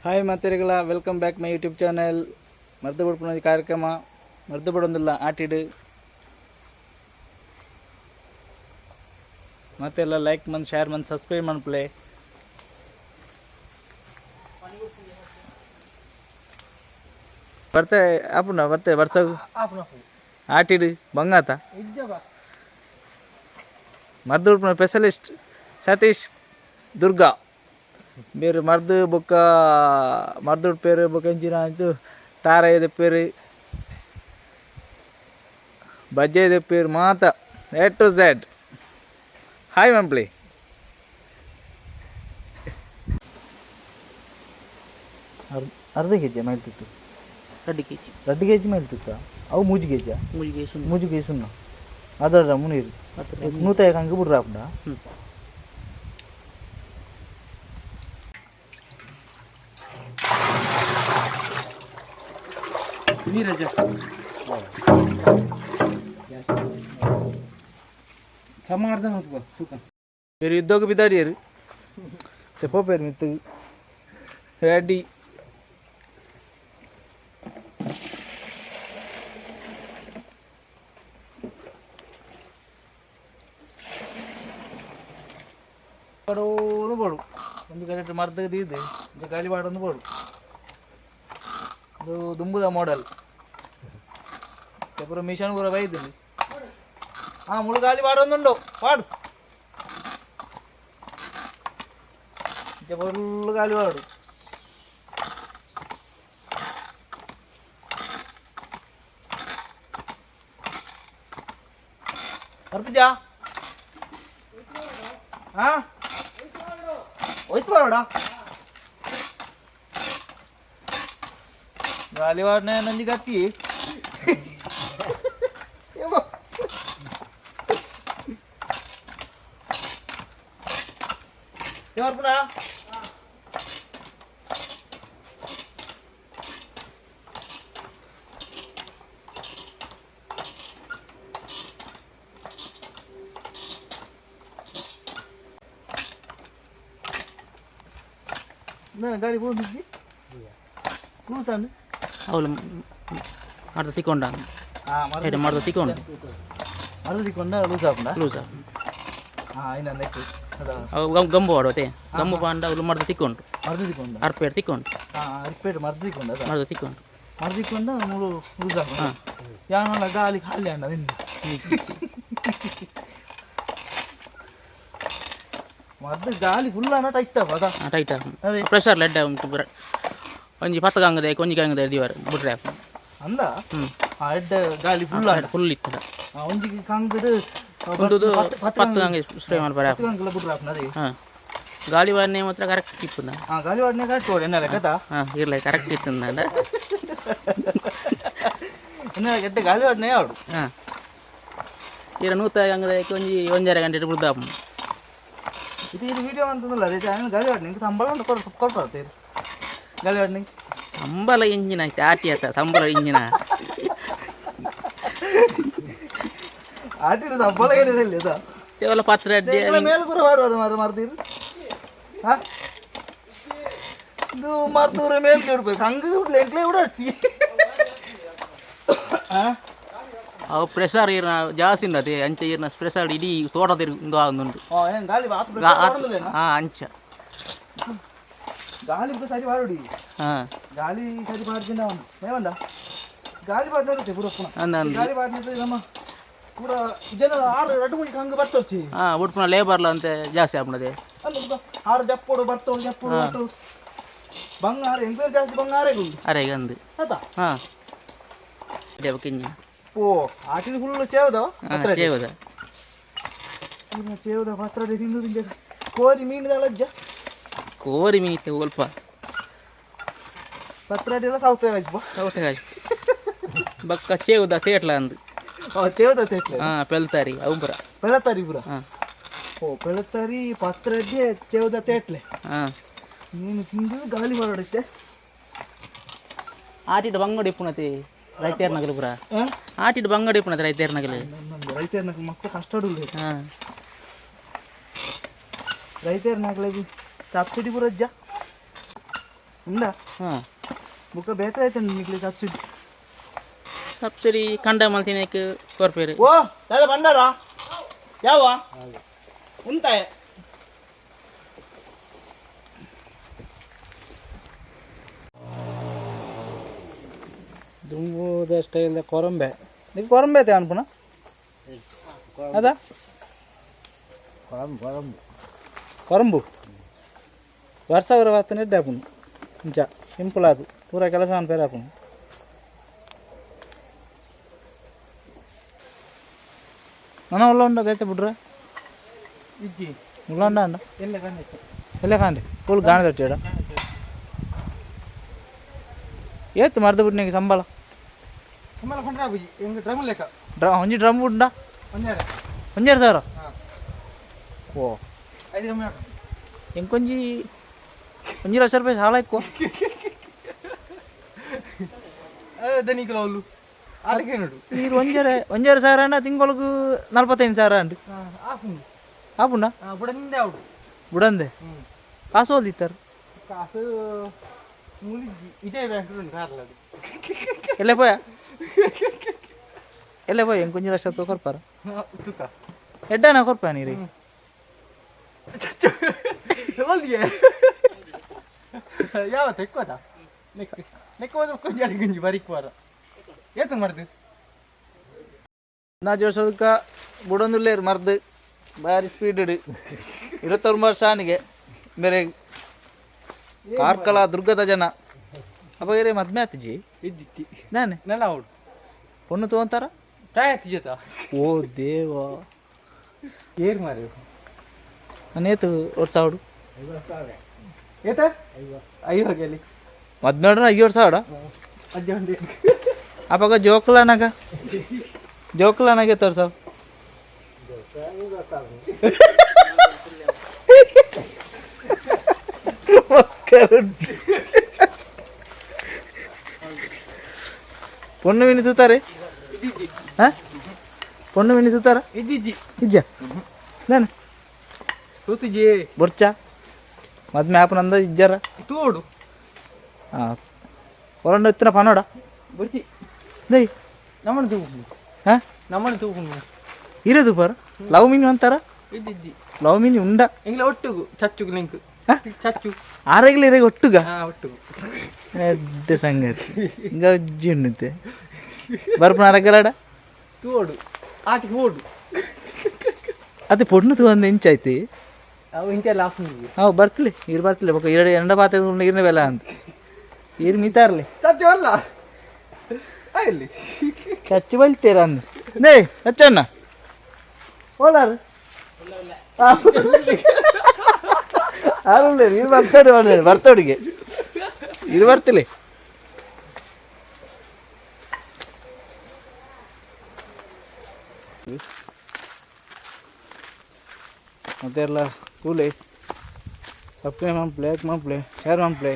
Hi ಮಾತೆರೆಗಳ welcome back my YouTube channel. ಮರ್ದು ಬಿಡ್ಪುನ ಕಾರ್ಯಕ್ರಮ ಮರ್ದು ಬಿಡೊಂದಿಲ್ಲ ಆಟಿಡು ಮತ್ತೆಲ್ಲ ಲೈಕ್ ಮಂದು ಶೇರ್ ಮಂದು ಸಬ್ಸ್ಕ್ರೈಬ್ ಮನ್ಪ್ಲೆ. ಬರ್ತೆ ಆಪುನ ಬರ್ತೆ ಬರ್ಸಗು ಆಟಿಡು ಬಂಗಾತ ಮರ್ದು ಬಿಡ್ಪುನ ಸ್ಪೆಷಲಿಸ್ಟ್ ಸತೀಶ್ ದುರ್ಗಾ ಬೇರೆ ಮರ್ದು ಬೊಕ್ಕ ಮರ್ದು ಪೇರು ಬೊಕ್ಕ ಎಂಚಿನ ಅಂತು ತಾರ ಪೇರು ಬಜ್ಜೆ ಪೇರು ಮಾತ ಎ ಟು ಝೆಡ್. ಹಾಯ್ ಮಂಪ್ಲಿ. ಅರ್ಧ ಕೆ ಜಿ ಮೇಲ್ತಿತ್ತು, 2 kg. 2 kg ಮೇಲ್ತಿತ್ತ ಅವು ಮೂಜಿ ಕೆ ಜಿ ಮೂಜಿ ಕೆ ಜಿ ಸುಣ್ಣ ಅದರ ಮುನೀರು ನೂತಾಯ ಕಂಗೆ ಬಿಡ್ರ ಆಪುಂಡ. ನೀರಜ ಸಮಾರ್ದ ನೋಡ್ಬೋ ತೂಕ ಬೇರೆ ಯುದ್ಧಕ್ಕೆ ಬಿದ್ದಾಡಿಯರು ತೆಪ್ಪ ಪೇರು ಮಿತ್ತು ರೆಡಿ. ಪಡೋದು ಬೋಡು ಒಂದು ಕರೆಕ್ಟ್ ಮರ್ದಾಗ ಇದೆ ಗಾಳಿ ಬಾಡೊಂದು ಬೋಡು ಅದು ದುಂಬುದ ಮಾಡೆಲ್ ಪೂರ ಮಿಷನ್ ಪೂರ ಬೈದಿನಿ. ಹಾಂ ಮುಳು ಗಾಳಿ ಬಾಡೊಂದುಂಡು ಪಾಡು ಫುಲ್ ಗಾಳಿ ಬಾಡು. ಅರ್ಪಿಜಾ ಹಾಂ ಹೋಯ್ತು ಬಾಡ ಗಾಳಿ ಬಾಡ್ನೆ ನಂಜಿ ಗತ್ತಿ ಪುನಃ ಗಾಡಿ ಹೋಗಿದ್ದಿ ಲೂಸ್ ಅಂಡ್ ಅವಳು ಮರ್ದ ತಿಕ್ಕೊಂಡ ಮರ್ದ ತಿಕ್ಕೊಂಡು ಅದು ತಿಕ್ಕೊಂಡ ಲೂಸ್ ಹಾಕೊಂಡ ಲೂಸ ಹಾಂ ಇನ್ನೊಂದಕ್ಕೆ ಅವು ಗಂಬು ಆಡೋತೆ ಗಂಬು ಪಾಂಡ ಅವಳು ಮರ್ದ ತಿಕ್ಕೊಂಡು ಮರ್ದು ತಿಕ್ಕೊಂಡ ಅರ್ಪೇಟ್ ತಿಕ್ಕೊಂಡು ಹಾಂ ಅರ್ಪೇಟ್ ಮರ್ದು ತಿಕ್ಕೊಂಡ ಮರ್ದ ತಿಕ್ಕೊಂಡು ಮರ್ದು ತಿಕ್ಕೊಂಡ ಮೂರು ಲೂಸ್ ಹಾಕೊಂಡ ಯಾವಲ್ಲ ಗಾಲಿ ಖಾಲಿ ಅಂಡ ನಿನ್ನ ಮರ್ದು ಗಾಲಿ ಫುಲ್ ಅನ್ನ ಟೈಟ್ ಅದ ಟೈಟ್ ಪ್ರೆಷರ್ ಲೆಡ್ ಒಂಜಿ 10 ಗಂಗದ ಕೊಂಜಿ ಗಂಗದ ದಿವಾರ ಬಿಟ್ರೆ ಅಂದ ಹೆಡ್ ಗಾಲಿ ಫುಲ್ ಫುಲ್ ಇತ್ತು ಒಂಜಿ ಕಂಗಡು ಒಂದು 10 ಗಂಗೆ ಸ್ಪ್ರೇ ಮಾಡ್ಬಾರ ಬಿಟ್ರೆ ಅದೇ ಹಾಂ ಗಾಳಿ ವಾಡನೆ ಮಾತ್ರ ಕರೆಕ್ಟ್ ಇತ್ತು ಹಾಂ ಗಾಳಿ ವಾಡನೆ ಕರೆಕ್ಟ್ ಹೊಡೆ ಎನ್ನ ಲೆಕ್ಕದ ಹಾಂ ಇರ್ಲ ಕರೆಕ್ಟ್ ಇತ್ತು ಅಂದ ಎನ್ನ ಗೆಡ್ಡೆ ಗಾಳಿ ವಾಡನೆ ಯಾವುದು ಹಾಂ ಈಗ 100 ಗಂಗದ ಒಂಜರ ಗಂಟೆ ಬಿಡ್ದ ಇದು ವಿಡಿಯೋ ಅಂತಂದಲ್ಲ ಅದೇ ಗಾಳಿ ವಾಡನೆ ಸಂಬಳ ಉಂಟು ಕೊಡ್ತಾರೆ ಗಾಳಿ ವಾಡನೆ ಸಂಬಳ ಇಂಜಿನ ಆಯ್ತು ಆಟಿ ಆತ ಸಂಬಳ ಇಂಜಿನ ಆಟಿನ ಸಂಬಳ ಏನಿರಲಿ ಅದ ಕೇವಲ ಪಾತ್ರ ಮೇಲೆ ಕೂಡ ಮಾಡುವ ಮಾಡ್ತೀರಿ ಹಾಂ ಇದು ಮಾಡ್ತವ್ರೆ ಮೇಲ್ಕೆ ಇಡ್ಬೇಕು ಹಂಗೆ ಬಿಡ್ಲಿ ಎಂಕ್ಲೇ ಕೂಡ ಹಚ್ಚಿ ಹಾಂ ಅವು ಪ್ರೆಷರ್ ಈರ್ನ ಜಾಸ್ತಿ ಉಂಟು ಅಂಚೆ ಈರ್ನ ಪ್ರೆಷರ್ ಇಡೀ ತೋಟ ತಿರುಗಿ ಆಗುಂಟು ಹಾಂ ಅಂಚ ಗಾಳಿ ಸರಿ ಮಾಡಿ ಹಾಂ ಗಾಳಿ ಸರಿ ಮಾಡ್ತೀನಿ ಅವನು ಏವಂದ ಗಾಳಿ ಬಾಡಿ ನೋಡುತ್ತೆ ಪೂರ ಗಾಳಿ ಬಾಡಿ ನೋಡಿದ್ರೆ ನಮ್ಮ ಪೂರ ಇದೇನೋ 6 ಮಣಿಗೆ ಹಂಗೆ ಬರ್ತೋಚಿ ಹಾಂ ಉಡ್ಪುನ ಲೇಬರ್ಲ ಅಂತ ಜಾಸ್ತಿ ಆಗ್ಬಿಡದೆ ಅಲ್ಲ 6 ಜಪ್ಪೋಡು ಬರ್ತೋಡು ಜಪ್ಪೋಡು ಬರ್ತೋಡು ಬಂಗಾರ ಎಂತ ಜಾಸ್ತಿ ಬಂಗಾರ ಅರೆ ಗಂದು ಆಯ್ತಾ ಹಾಂ ಕಿಂಜ ಓ ಆಟಿನ ಫುಲ್ ಚೇವದ ಚೇವದ ಚೇವದ ಪತ್ರ ತಿಂದು ತಿಂದ ಕೋರಿ ಮೀನಿದ ಲಜ್ಜ ಕೋರಿ ಮೀನಿತ್ತೆ ಸ್ವಲ್ಪ ಪತ್ರ ಎಲ್ಲ ಸೌತೆ ಬಕ್ಕ ಚೇವದ ತೇಟ್ಲ ಅಂದು ಚೇವದ ತೇಟ್ಲ ಹಾಂ ಪೆಲ್ತಾರಿ ಅವುಬರ ಪೆಳತಾರಿ ಪುರ ಹಾಂ ಓ ಪೆಳತಾರಿ ಪತ್ರಡ್ಡೆ ಚೇವದ ತೇಟ್ಲೆ ಹಾಂ ನೀನು ತಿಂದು ಗಾಳಿ ಹೊರಡುತ್ತೆ ಆಟಿಟ್ಟು ಬಂಗಡಿ ಪುಣತೆ ರೈತೇರ್ನಗಲು ಪುರ ಆಟಿಟ್ಟು ಬಂಗಡಿ ಪುಣತೆ ರೈತೇರ್ನಗಲು ರೈತೇರ್ನಗಲು ಮಸ್ತ್ ಕಷ್ಟ ಹಾಂ ರೈತರ ನಾಗಲಾಗಿ ಸಬ್ಸಿಡಿ ಬರೋಜ್ಜ ఉందా ಹಾಂ ಬುಕ್ಕ ಬೇಕಾಯ್ತಂడి ನಿಕ್ಲಿ ಸಬ್ಸಿಡಿ ಸಬ್ಸಿಡಿ ಕಂಡ ಮಲ್ತಿನೇಕ್ ಕೊರ್ಪೇರಿ ಓ ದಾದ ಬಂದಾರಾ ಯಾವ ಉಂಟಾಯ ದುಂಬುದ ಸ್ಟೈಲ್ ಕೊರಂಬೆ నీకు కొరంబే అయితే అనుకున్నా అదా ಕೊರಂಬು ವರ್ಷ ಬರೋ ಹೊತ್ತನೇ ಹಾಕೊಂಡು ಇಂಚ ಸಿಂಪಲ್ ಅದು ಪೂರ ಕೆಲಸ ಪೇರು ಹಾಕೊಂಡು ನನ್ನ ಒಳ್ಳೆ ಉಂಡ ಬೇತೆ ಬಿಡ್ರೆ ಇಜ್ಜಿ ಉಳ್ಳ ಉಂಡ ಅಂಡ ಎಲ್ಲೇ ಕಾಂಡೆ ಫುಲ್ ಗಾಣ ತಟ್ಟಿಯಡ ಏತ್ತು ಮರ್ದು ಬಿಟ್ಟು ನಿಂಗೆ ಸಂಬಳ ಒಂಜಿ ಡ್ರಮ್ ಉಂಡ ಒಂಜೇರು ಸಾವಿರ ಓ ఇంకొంచి 1,00,000 రూపాయలు చాలా ఎక్కువ మీరు ಒಂಜೇರು ಸಾವಿರ ಅಣ್ಣ ತಿಂಗಳಿಗೆ 45,000 ಅಂಡು ಆಪುಂಡ ಬುಡಂದೆ ಕಾಸು ಓದಿತ್ತಾರೆ ಎಲ್ಲೇ పోయా ಎಲ್ಲೇ పోయా ఇంకొంచెం 1,00,000 రూపాయలు కొరపారా ఎడ్డానా కొరపా నీరు ಯಾವತ್ತು ఎక్కువదా ನೆಕ್ಕ ಕೊಂಚ ಗುಂಜಿ ಬರಿಕ್ವಾರ ಏತು ಮಾಡ್ದು ನಾ ಜೋಸೋದಕ್ಕ ಬುಡೊಂದುಲ್ಲೇರು ಮರ್ದು ಭಾರಿ ಸ್ಪೀಡ್ ಇಡು 21 ವರ್ಷಾನಿಗೆ ಬೇರೆ ಕಾರ್ಕಳ ದುರ್ಗದ ಜನ ಅಪ್ಪ ಬೇರೆ ಮದ್ಮೆ ಆತಿಜಿ ಇದ್ದಿತ್ತಿ ನಾನೇ ನೆಲ ಅವಡು ಪೊಣ್ಣು ತಗೊಂತಾರ ಪ್ರಾಯ ಜೊತ ಓ ದೇವ ಏರ್ ಮಾರಿ ನಾನೇತು ವರ್ಷ ಅವಡು ಏತ ಐವಾಗಲಿ ಮದ್ಮೆ ನೋಡ್ರ 50,000 ಅಜ್ಜ ಅಪ್ಪಾಗ ಜೋಕ್ಲಾನಾಗೆ ತೋರ್ಸಾವ್ పొన్ను విని చూతారే పొన్ను విని చూతారా ಇದ್ದಿಜ್ಜಿ ಇಜ್ಜ ನಾನು ತೂತಿಜಿ ಬೊರ್ಚಾ ಮದ್ಮೆ ಆಪನ ಅಂದ ಇಜ್ಜಾರ ತೂಡು ಹಾಂ ಹೊರಂಡು ಎತ್ತಿನ ಪನೋಡ ಬರ್ತಿ ದೈ ನಮ್ಮನ್ನು ತೂಕು ಹಾಂ ನಮ್ಮನ್ನು ತೂಕು ಇರೋದು ಬರ ಲವ್ ಮೀನು ಅಂತಾರ ಇದ್ದಿಜ್ಜಿ ಲವ್ ಮೀನು ಉಂಡ ಎಂಗ್ಲ ಒಟ್ಟುಗು ಚಚ್ಚುಗು ಲಿಂಕ್ ಚಚ್ಚು ಆರೆಗ್ಲಿ ಒಟ್ಟುಗ ಒಟ್ಟುಗು ಎಡ್ಡೆ ಸಂಗತಿ ಹಿಂಗ ಅಜ್ಜಿ ಉಣ್ಣುತ್ತೆ ಬರ್ಪನ ಅರಗಲಾಡ ತೂಡು ಆಟಿಗೆ ಓಡು ಅದು ಪೊಣ್ಣು ತಗೊಂಡು ಇಂಚಾಯ್ತಿ ಅವು ಇಂತೆಲ್ಲ ಆಫ್ ಅವು ಬರ್ತಲಿ ಇರು ಬರ್ತಲಿ ಬೊಕ್ಕ ಎಂಡ ಪಾತ ಇರ್ನ ಬೆಲ್ಲ ಅಂತ ಇರು ಮೀತಾರ್ಲಿ ಚಚ್ಚು ಅಲ್ಲ ಇಲ್ಲಿ ಚಚ್ಚಿ ಬಲ್ತೀರ ಅಂದು ನೇ ಹಚ್ಚಣ್ಣ ಓಲಾರು ಆರುಳ್ಳೇರು ಇರು ಬರ್ತೋಡಿಗೆ ಇರು ಬರ್ತಿಲಿ ಮತ್ತೆ ಎಲ್ಲ ಕೂಲಿ ಸಬ್ಸ್ಕ್ರೈಬ್ ಮಾಡ್ಪ್ಲೆ ಲೈಕ್ ಮಾಡ್ಪ್ಲೆ ಶೇರ್ ಮಾಡ್ಪ್ಲೆ